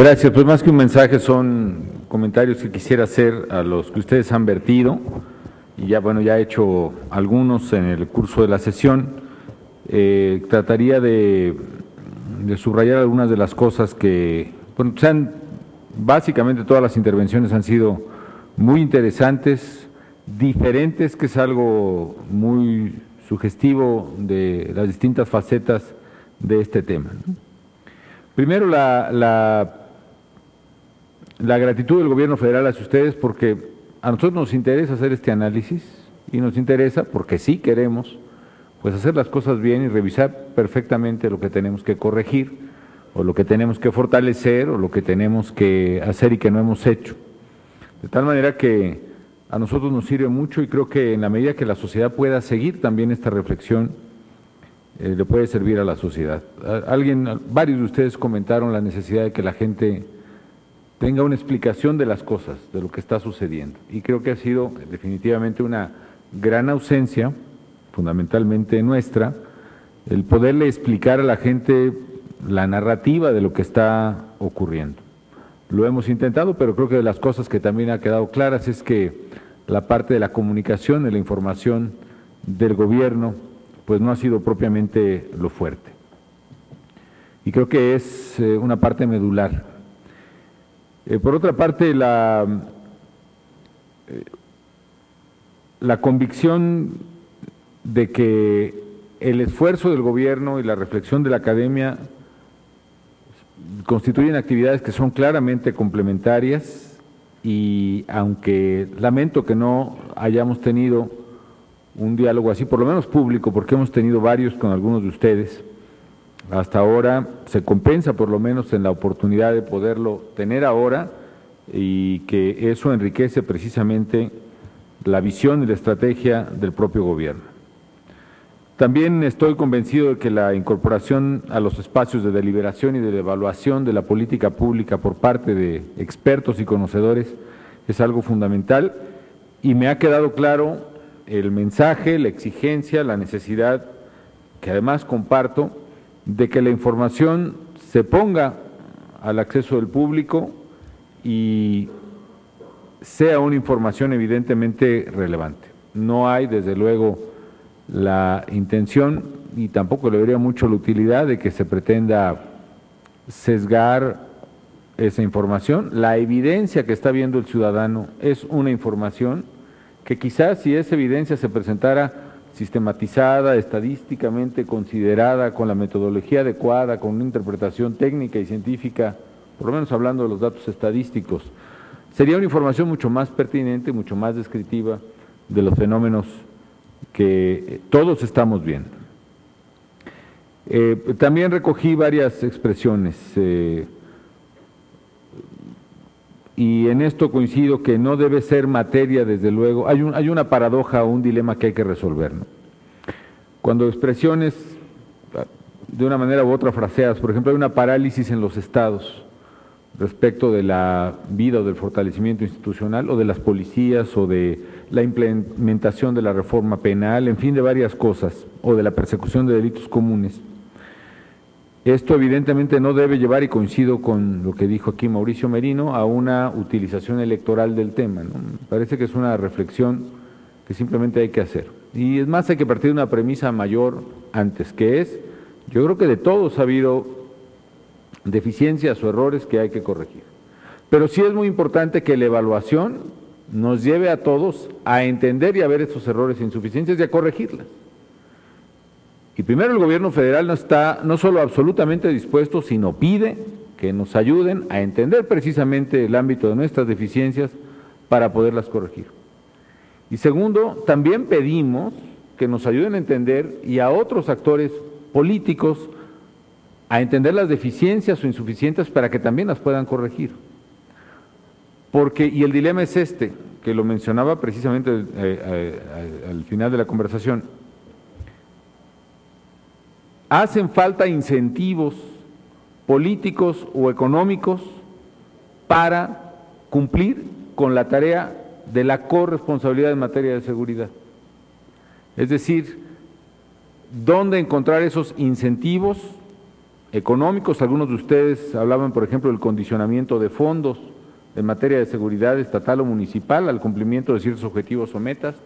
Gracias, pues más que un mensaje son comentarios que quisiera hacer a los que ustedes han vertido y ya bueno, ya he hecho algunos en el curso de la sesión. Trataría de subrayar algunas de las cosas que, bueno, básicamente todas las intervenciones han sido muy interesantes, diferentes, que es algo muy sugestivo de las distintas facetas de este tema, ¿no? Primero, la gratitud del gobierno federal hacia ustedes, porque a nosotros nos interesa hacer este análisis y nos interesa, porque sí queremos, pues hacer las cosas bien y revisar perfectamente lo que tenemos que corregir o lo que tenemos que fortalecer o lo que tenemos que hacer y que no hemos hecho. De tal manera que a nosotros nos sirve mucho y creo que en la medida que la sociedad pueda seguir también esta reflexión, le puede servir a la sociedad. Varios de ustedes comentaron la necesidad de que la gente tenga una explicación de las cosas, de lo que está sucediendo. Y creo que ha sido definitivamente una gran ausencia, fundamentalmente nuestra, el poderle explicar a la gente la narrativa de lo que está ocurriendo. Lo hemos intentado, pero creo que de las cosas que también ha quedado claras es que la parte de la comunicación, de la información del gobierno, pues no ha sido propiamente lo fuerte. Y creo que es una parte medular. Por otra parte, la convicción de que el esfuerzo del gobierno y la reflexión de la academia constituyen actividades que son claramente complementarias y aunque lamento que no hayamos tenido un diálogo así, por lo menos público, porque hemos tenido varios con algunos de ustedes, hasta ahora se compensa por lo menos en la oportunidad de poderlo tener ahora y que eso enriquece precisamente la visión y la estrategia del propio gobierno. También estoy convencido de que la incorporación a los espacios de deliberación y de evaluación de la política pública por parte de expertos y conocedores es algo fundamental y me ha quedado claro el mensaje, la exigencia, la necesidad, que además comparto, de que la información se ponga al acceso del público y sea una información evidentemente relevante. No hay, desde luego, la intención y tampoco le vería mucho la utilidad de que se pretenda sesgar esa información. La evidencia que está viendo el ciudadano es una información que quizás si esa evidencia se presentara sistematizada, estadísticamente considerada, con la metodología adecuada, con una interpretación técnica y científica, por lo menos hablando de los datos estadísticos, sería una información mucho más pertinente, mucho más descriptiva de los fenómenos que todos estamos viendo. También recogí varias expresiones y en esto coincido que no debe ser materia, desde luego, hay una paradoja o un dilema que hay que resolver, ¿no? Cuando expresiones de una manera u otra fraseadas, por ejemplo, hay una parálisis en los estados respecto de la vida o del fortalecimiento institucional o de las policías o de la implementación de la reforma penal, en fin, de varias cosas, o de la persecución de delitos comunes. Esto evidentemente no debe llevar, y coincido con lo que dijo aquí Mauricio Merino, a una utilización electoral del tema, ¿no? Me parece que es una reflexión que simplemente hay que hacer. Y es más, hay que partir de una premisa mayor antes, que es, yo creo que de todos ha habido deficiencias o errores que hay que corregir. Pero sí es muy importante que la evaluación nos lleve a todos a entender y a ver esos errores e insuficiencias y a corregirlas. Y primero el gobierno federal no está no solo absolutamente dispuesto, sino pide que nos ayuden a entender precisamente el ámbito de nuestras deficiencias para poderlas corregir. Y segundo, también pedimos que nos ayuden a entender y a otros actores políticos a entender las deficiencias o insuficiencias para que también las puedan corregir. Porque, y el dilema es este, que lo mencionaba precisamente al final de la conversación, hacen falta incentivos políticos o económicos para cumplir con la tarea de la corresponsabilidad en materia de seguridad. Es decir, ¿dónde encontrar esos incentivos económicos. Algunos de ustedes hablaban, por ejemplo, del condicionamiento de fondos en materia de seguridad estatal o municipal al cumplimiento de ciertos objetivos o metas,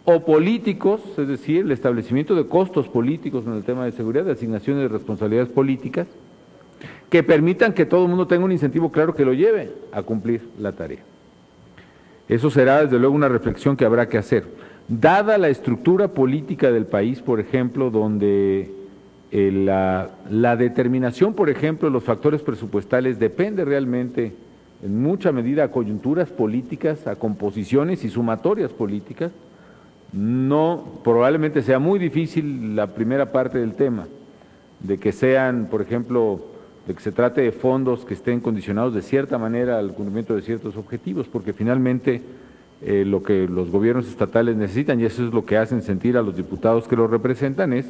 o políticos, es decir, el establecimiento de costos políticos en el tema de seguridad, de asignaciones de responsabilidades políticas, que permitan que todo el mundo tenga un incentivo claro que lo lleve a cumplir la tarea. Eso será, desde luego, una reflexión que habrá que hacer. Dada la estructura política del país, por ejemplo, donde la determinación, por ejemplo, de los factores presupuestales depende realmente en mucha medida a coyunturas políticas, a composiciones y sumatorias políticas, probablemente sea muy difícil la primera parte del tema, de que sean, por ejemplo, de que se trate de fondos que estén condicionados de cierta manera al cumplimiento de ciertos objetivos, porque finalmente lo que los gobiernos estatales necesitan, y eso es lo que hacen sentir a los diputados que los representan, es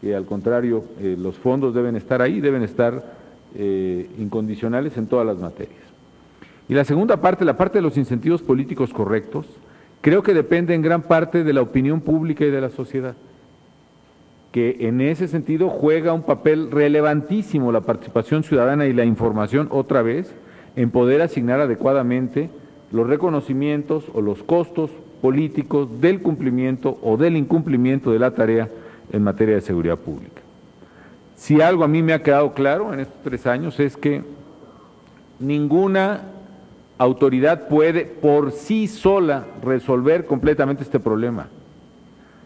que al contrario, los fondos deben estar ahí, deben estar incondicionales en todas las materias. Y la segunda parte, la parte de los incentivos políticos correctos, creo que depende en gran parte de la opinión pública y de la sociedad, que en ese sentido juega un papel relevantísimo la participación ciudadana y la información, otra vez, en poder asignar adecuadamente los reconocimientos o los costos políticos del cumplimiento o del incumplimiento de la tarea en materia de seguridad pública. Si algo a mí me ha quedado claro en estos 3 años es que ninguna autoridad puede por sí sola resolver completamente este problema.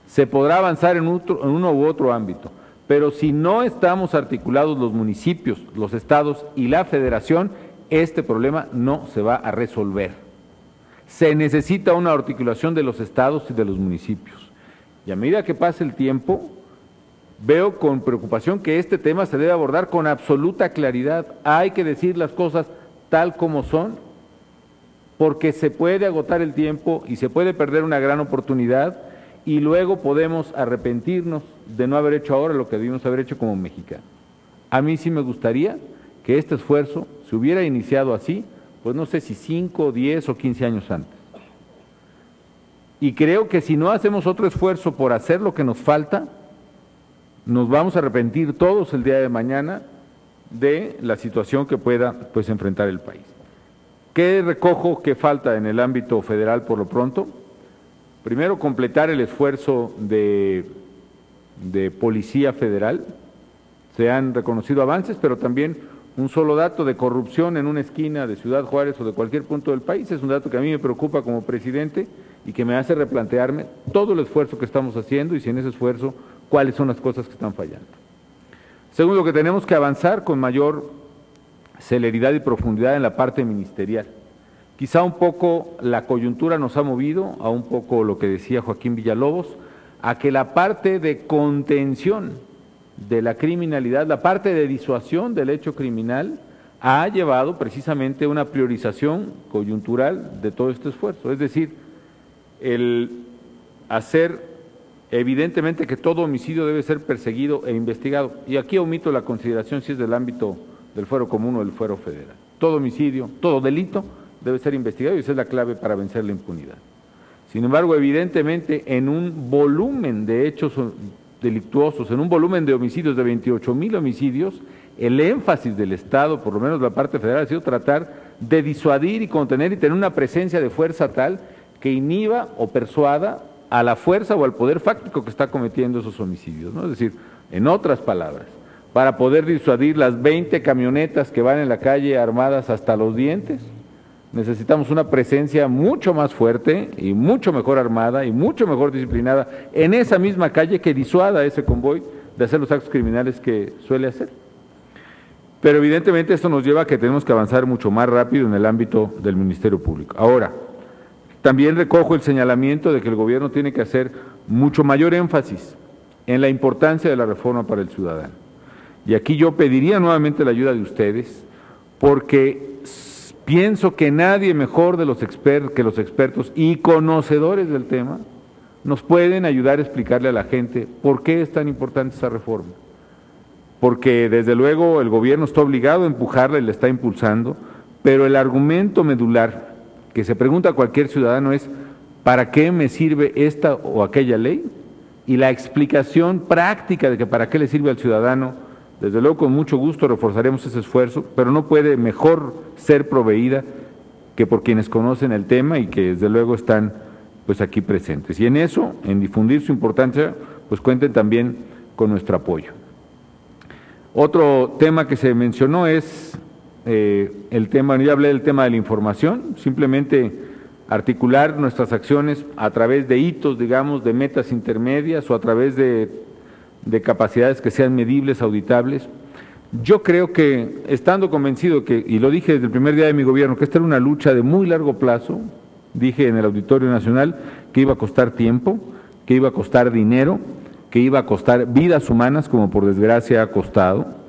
Se podrá avanzar en uno u otro ámbito, pero si no estamos articulados los municipios, los estados y la federación, este problema no se va a resolver. Se necesita una articulación de los estados y de los municipios. Y a medida que pase el tiempo, veo con preocupación que este tema se debe abordar con absoluta claridad. Hay que decir las cosas tal como son, porque se puede agotar el tiempo y se puede perder una gran oportunidad y luego podemos arrepentirnos de no haber hecho ahora lo que debimos haber hecho como mexicanos. A mí sí me gustaría que este esfuerzo se hubiera iniciado así, pues no sé si 5, 10 o 15 años antes. Y creo que si no hacemos otro esfuerzo por hacer lo que nos falta, nos vamos a arrepentir todos el día de mañana de la situación que pueda pues enfrentar el país. ¿Qué recojo que falta en el ámbito federal por lo pronto? Primero, completar el esfuerzo de Policía Federal. Se han reconocido avances, pero también un solo dato de corrupción en una esquina de Ciudad Juárez o de cualquier punto del país es un dato que a mí me preocupa como presidente y que me hace replantearme todo el esfuerzo que estamos haciendo y si en ese esfuerzo, cuáles son las cosas que están fallando. Segundo, que tenemos que avanzar con mayor celeridad y profundidad en la parte ministerial. Quizá un poco la coyuntura nos ha movido, a un poco lo que decía Joaquín Villalobos, a que la parte de contención de la criminalidad, la parte de disuasión del hecho criminal, ha llevado precisamente una priorización coyuntural de todo este esfuerzo. Es decir, el hacer evidentemente que todo homicidio debe ser perseguido e investigado. Y aquí omito la consideración si es del ámbito del fuero común o del fuero federal. Todo homicidio, todo delito debe ser investigado y esa es la clave para vencer la impunidad. Sin embargo, evidentemente, en un volumen de hechos delictuosos, en un volumen de homicidios de 28,000 homicidios, el énfasis del Estado, por lo menos la parte federal, ha sido tratar de disuadir y contener y tener una presencia de fuerza tal que inhiba o persuada a la fuerza o al poder fáctico que está cometiendo esos homicidios, ¿no? Es decir, en otras palabras, para poder disuadir las 20 camionetas que van en la calle armadas hasta los dientes, necesitamos una presencia mucho más fuerte y mucho mejor armada y mucho mejor disciplinada en esa misma calle que disuada a ese convoy de hacer los actos criminales que suele hacer. Pero evidentemente esto nos lleva a que tenemos que avanzar mucho más rápido en el ámbito del Ministerio Público. Ahora, también recojo el señalamiento de que el gobierno tiene que hacer mucho mayor énfasis en la importancia de la reforma para el ciudadano. Y aquí yo pediría nuevamente la ayuda de ustedes, porque pienso que nadie mejor que los expertos y conocedores del tema nos pueden ayudar a explicarle a la gente por qué es tan importante esa reforma. Porque desde luego el gobierno está obligado a empujarla y la está impulsando, pero el argumento medular que se pregunta a cualquier ciudadano es ¿para qué me sirve esta o aquella ley? Y la explicación práctica de que para qué le sirve al ciudadano desde luego con mucho gusto reforzaremos ese esfuerzo, pero no puede mejor ser proveída que por quienes conocen el tema y que desde luego están pues aquí presentes. Y en eso, en difundir su importancia, pues cuenten también con nuestro apoyo. Otro tema que se mencionó es el tema, ya hablé del tema de la información, simplemente articular nuestras acciones a través de hitos, digamos, de metas intermedias o a través de capacidades que sean medibles, auditables. Yo creo que, estando convencido que, y lo dije desde el primer día de mi gobierno, que esta era una lucha de muy largo plazo, dije en el Auditorio Nacional que iba a costar tiempo, que iba a costar dinero, que iba a costar vidas humanas, como por desgracia ha costado,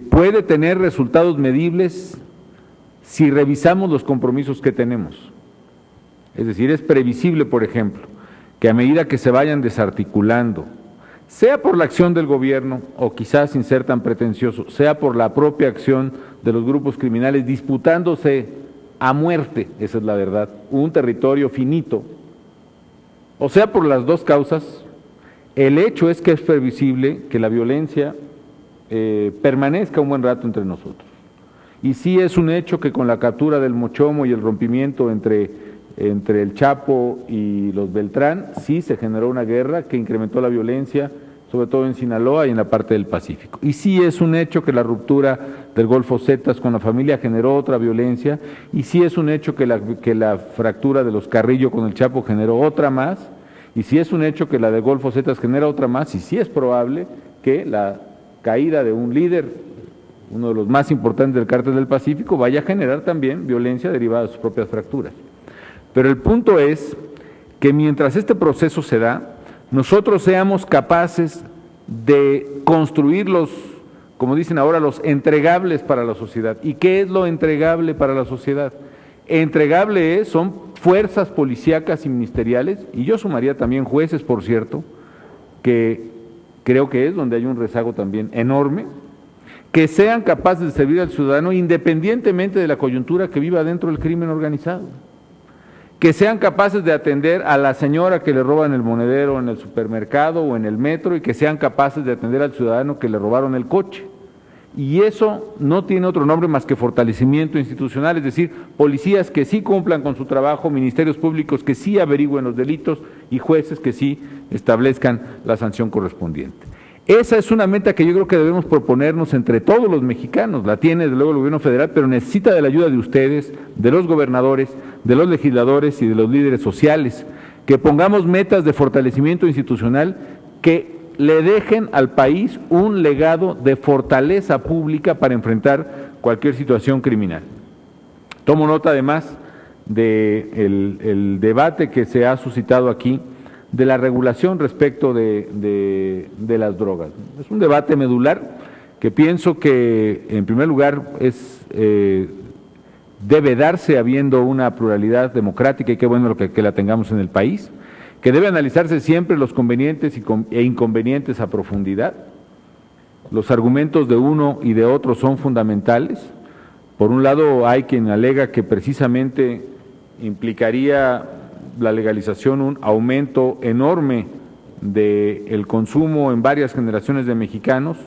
puede tener resultados medibles si revisamos los compromisos que tenemos. Es decir, es previsible, por ejemplo, que a medida que se vayan desarticulando, sea por la acción del gobierno o quizás sin ser tan pretencioso, sea por la propia acción de los grupos criminales disputándose a muerte, esa es la verdad, un territorio finito, o sea por las dos causas, el hecho es que es previsible que la violencia permanezca un buen rato entre nosotros. Y sí es un hecho que con la captura del Mochomo y el rompimiento entre el Chapo y los Beltrán, sí se generó una guerra que incrementó la violencia, sobre todo en Sinaloa y en la parte del Pacífico. Y sí es un hecho que la ruptura del Golfo Zetas con la familia generó otra violencia, y sí es un hecho que la fractura de los Carrillo con el Chapo generó otra más, y sí es un hecho que la del Golfo Zetas genera otra más, y sí es probable que la caída de un líder, uno de los más importantes del Cártel del Pacífico, vaya a generar también violencia derivada de sus propias fracturas. Pero el punto es que mientras este proceso se da, nosotros seamos capaces de construir los, como dicen ahora, los entregables para la sociedad. ¿Y qué es lo entregable para la sociedad? Entregable son fuerzas policíacas y ministeriales, y yo sumaría también jueces, por cierto, que creo que es donde hay un rezago también enorme, que sean capaces de servir al ciudadano independientemente de la coyuntura que viva dentro del crimen organizado, que sean capaces de atender a la señora que le roban el monedero en el supermercado o en el metro, y que sean capaces de atender al ciudadano que le robaron el coche. Y eso no tiene otro nombre más que fortalecimiento institucional, es decir, policías que sí cumplan con su trabajo, ministerios públicos que sí averigüen los delitos y jueces que sí establezcan la sanción correspondiente. Esa es una meta que yo creo que debemos proponernos entre todos los mexicanos. La tiene desde luego el gobierno federal, pero necesita de la ayuda de ustedes, de los gobernadores, de los legisladores y de los líderes sociales, que pongamos metas de fortalecimiento institucional que le dejen al país un legado de fortaleza pública para enfrentar cualquier situación criminal. Tomo nota además del debate que se ha suscitado aquí de la regulación respecto de las drogas. Es un debate medular que pienso que en primer lugar debe darse habiendo una pluralidad democrática, y qué bueno que la tengamos en el país, que debe analizarse siempre los convenientes e inconvenientes a profundidad. Los argumentos de uno y de otro son fundamentales. Por un lado hay quien alega que precisamente implicaría la legalización un aumento enorme del consumo en varias generaciones de mexicanos,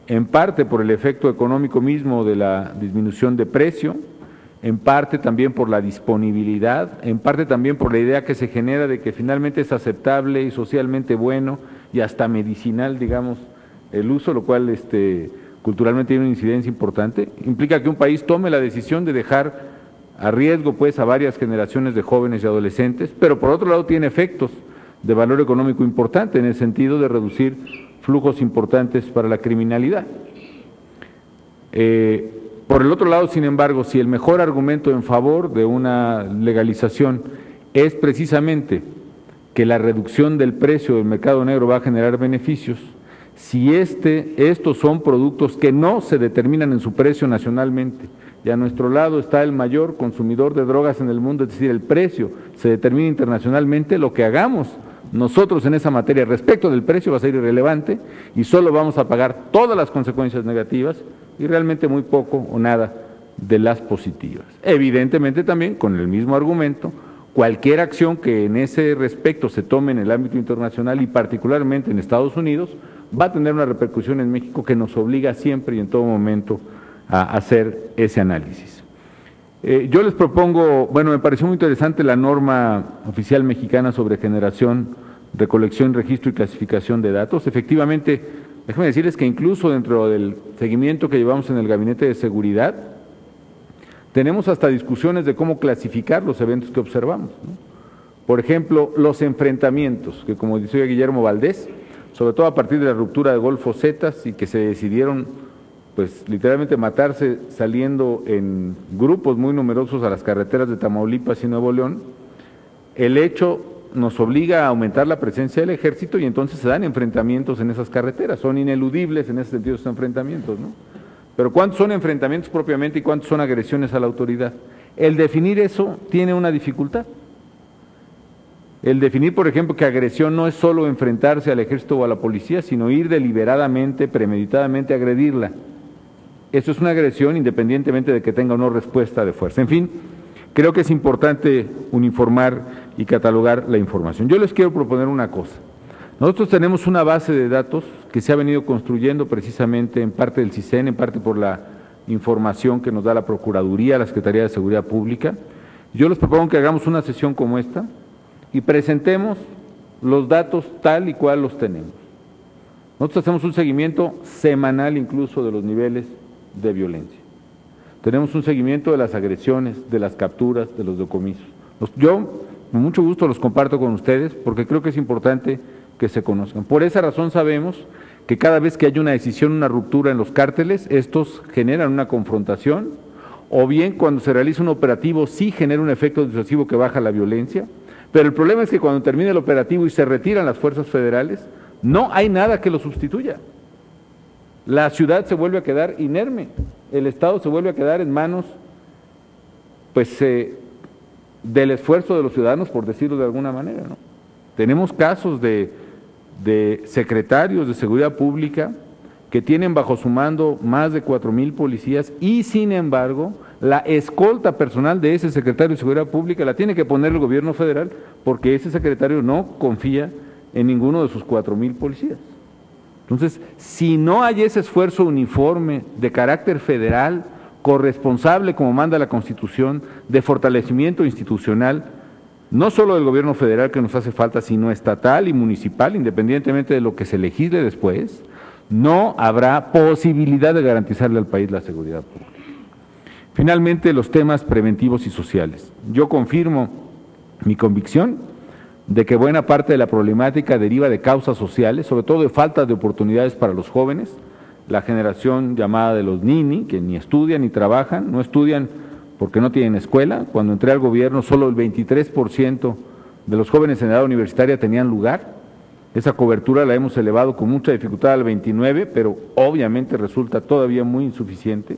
en parte por el efecto económico mismo de la disminución de precio, en parte también por la disponibilidad, en parte también por la idea que se genera de que finalmente es aceptable y socialmente bueno y hasta medicinal, digamos, el uso, lo cual culturalmente tiene una incidencia importante. Implica que un país tome la decisión de dejar a riesgo pues a varias generaciones de jóvenes y adolescentes, pero por otro lado tiene efectos de valor económico importante en el sentido de reducir flujos importantes para la criminalidad. Por el otro lado, sin embargo, si el mejor argumento en favor de una legalización es precisamente que la reducción del precio del mercado negro va a generar beneficios, si estos son productos que no se determinan en su precio nacionalmente, y a nuestro lado está el mayor consumidor de drogas en el mundo, es decir, el precio se determina internacionalmente, lo que hagamos nosotros en esa materia respecto del precio va a ser irrelevante y solo vamos a pagar todas las consecuencias negativas y realmente muy poco o nada de las positivas. Evidentemente también, con el mismo argumento, cualquier acción que en ese respecto se tome en el ámbito internacional y particularmente en Estados Unidos, va a tener una repercusión en México que nos obliga siempre y en todo momento a hacer ese análisis. Yo les propongo, bueno, me pareció muy interesante la norma oficial mexicana sobre generación, recolección, registro y clasificación de datos. Efectivamente, déjenme decirles que incluso dentro del seguimiento que llevamos en el Gabinete de Seguridad, tenemos hasta discusiones de cómo clasificar los eventos que observamos, ¿no? Por ejemplo, los enfrentamientos, que como decía Guillermo Valdés, sobre todo a partir de la ruptura de Golfo Zetas y que se decidieron, pues literalmente matarse saliendo en grupos muy numerosos a las carreteras de Tamaulipas y Nuevo León, el hecho nos obliga a aumentar la presencia del ejército y entonces se dan enfrentamientos en esas carreteras, son ineludibles en ese sentido esos enfrentamientos, ¿no? Pero ¿cuántos son enfrentamientos propiamente y cuántos son agresiones a la autoridad? El definir eso tiene una dificultad. El definir, por ejemplo, que agresión no es solo enfrentarse al ejército o a la policía, sino ir deliberadamente, premeditadamente a agredirla. Eso es una agresión independientemente de que tenga o no respuesta de fuerza. En fin, creo que es importante uniformar y catalogar la información. Yo les quiero proponer una cosa. Nosotros tenemos una base de datos que se ha venido construyendo precisamente en parte del CISEN, en parte por la información que nos da la Procuraduría, la Secretaría de Seguridad Pública. Yo les propongo que hagamos una sesión como esta y presentemos los datos tal y cual los tenemos. Nosotros hacemos un seguimiento semanal incluso de los niveles de violencia. Tenemos un seguimiento de las agresiones, de las capturas, de los decomisos. Yo con mucho gusto los comparto con ustedes porque creo que es importante que se conozcan. Por esa razón sabemos que cada vez que hay una decisión, una ruptura en los cárteles, estos generan una confrontación, o bien cuando se realiza un operativo sí genera un efecto disuasivo que baja la violencia, pero el problema es que cuando termina el operativo y se retiran las fuerzas federales, no hay nada que lo sustituya. La ciudad se vuelve a quedar inerme, el Estado se vuelve a quedar en manos, pues, del esfuerzo de los ciudadanos, por decirlo de alguna manera, ¿no? Tenemos casos de secretarios de seguridad pública que tienen bajo su mando más de 4,000 policías y sin embargo la escolta personal de ese secretario de seguridad pública la tiene que poner el gobierno federal porque ese secretario no confía en ninguno de sus 4,000 policías. Entonces, si no hay ese esfuerzo uniforme de carácter federal, corresponsable como manda la Constitución, de fortalecimiento institucional, no solo del gobierno federal que nos hace falta, sino estatal y municipal, independientemente de lo que se legisle después, no habrá posibilidad de garantizarle al país la seguridad pública. Finalmente, los temas preventivos y sociales. Yo confirmo mi convicción de que buena parte de la problemática deriva de causas sociales, sobre todo de falta de oportunidades para los jóvenes, la generación llamada de los nini, que ni estudian ni trabajan, no estudian porque no tienen escuela. Cuando entré al gobierno, solo el 23% de los jóvenes en edad universitaria tenían lugar. Esa cobertura la hemos elevado con mucha dificultad al 29%, pero obviamente resulta todavía muy insuficiente.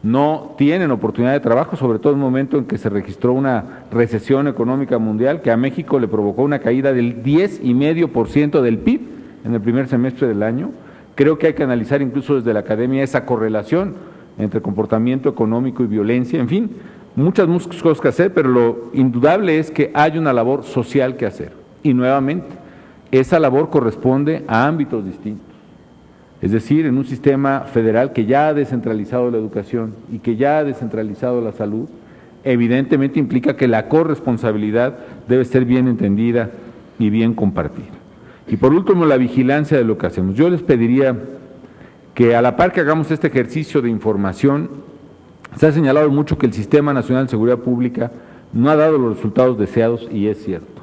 No tienen oportunidad de trabajo, sobre todo en un momento en que se registró una recesión económica mundial que a México le provocó una caída del 10,5% del PIB en el primer semestre del año. Creo que hay que analizar incluso desde la academia esa correlación entre comportamiento económico y violencia, en fin, muchas cosas que hacer, pero lo indudable es que hay una labor social que hacer. Y nuevamente, esa labor corresponde a ámbitos distintos. Es decir, en un sistema federal que ya ha descentralizado la educación y que ya ha descentralizado la salud, evidentemente implica que la corresponsabilidad debe ser bien entendida y bien compartida. Y por último, la vigilancia de lo que hacemos. Yo les pediría que a la par que hagamos este ejercicio de información, se ha señalado mucho que el Sistema Nacional de Seguridad Pública no ha dado los resultados deseados y es cierto.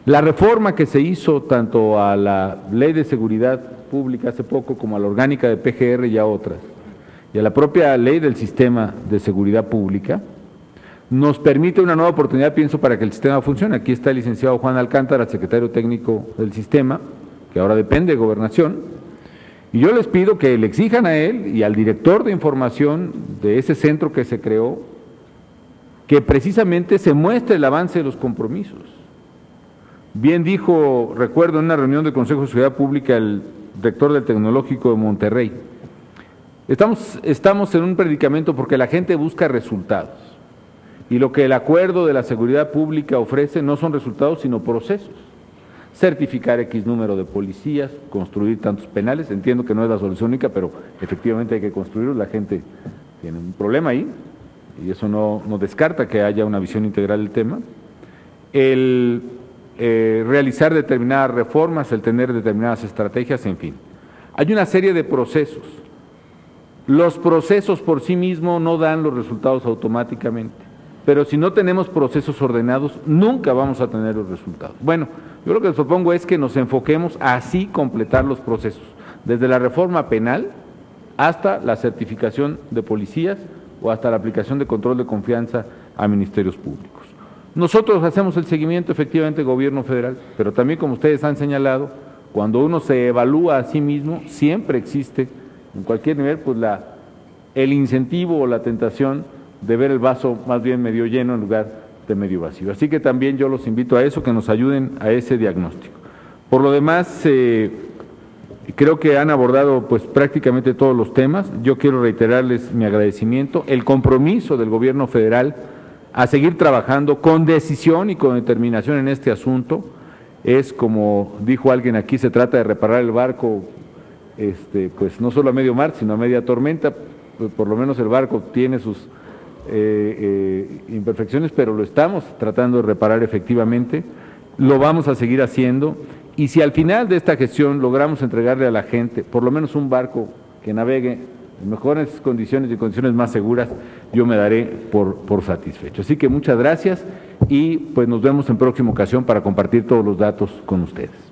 La reforma que se hizo tanto a la Ley de Seguridad Pública hace poco como a la orgánica de PGR y a otras, y a la propia Ley del Sistema de Seguridad Pública, nos permite una nueva oportunidad, pienso, para que el sistema funcione. Aquí está el licenciado Juan Alcántara, secretario técnico del sistema, que ahora depende de Gobernación, y yo les pido que le exijan a él y al director de información de ese centro que se creó, que precisamente se muestre el avance de los compromisos. Bien dijo, recuerdo en una reunión del Consejo de Seguridad Pública, el rector del Tecnológico de Monterrey, estamos en un predicamento porque la gente busca resultados, y lo que el acuerdo de la seguridad pública ofrece no son resultados, sino procesos. certificar X número de policías, construir tantos penales. Entiendo que no es la solución única, pero efectivamente hay que construirlos. La gente tiene un problema ahí y eso no descarta que haya una visión integral del tema. El realizar determinadas reformas, el tener determinadas estrategias, en fin. Hay una serie de procesos. Los procesos por sí mismos no dan los resultados automáticamente, pero si no tenemos procesos ordenados, nunca vamos a tener los resultados. Bueno, yo lo que les propongo es que nos enfoquemos a así completar los procesos, desde la reforma penal hasta la certificación de policías o hasta la aplicación de control de confianza a ministerios públicos. Nosotros hacemos el seguimiento, efectivamente, gobierno federal, pero también, como ustedes han señalado, cuando uno se evalúa a sí mismo, siempre existe, en cualquier nivel, pues el incentivo o la tentación de ver el vaso más bien medio lleno en lugar de medio vacío. Así que también yo los invito a eso, que nos ayuden a ese diagnóstico. Por lo demás, creo que han abordado pues prácticamente todos los temas. Yo quiero reiterarles mi agradecimiento, el compromiso del gobierno federal a seguir trabajando con decisión y con determinación en este asunto. Es como dijo alguien aquí, se trata de reparar el barco, pues no solo a medio mar, sino a media tormenta. Pues por lo menos el barco tiene sus imperfecciones, pero lo estamos tratando de reparar efectivamente, lo vamos a seguir haciendo, y si al final de esta gestión logramos entregarle a la gente por lo menos un barco que navegue en mejores condiciones y condiciones más seguras, yo me daré por satisfecho. Así que muchas gracias y pues nos vemos en próxima ocasión para compartir todos los datos con ustedes.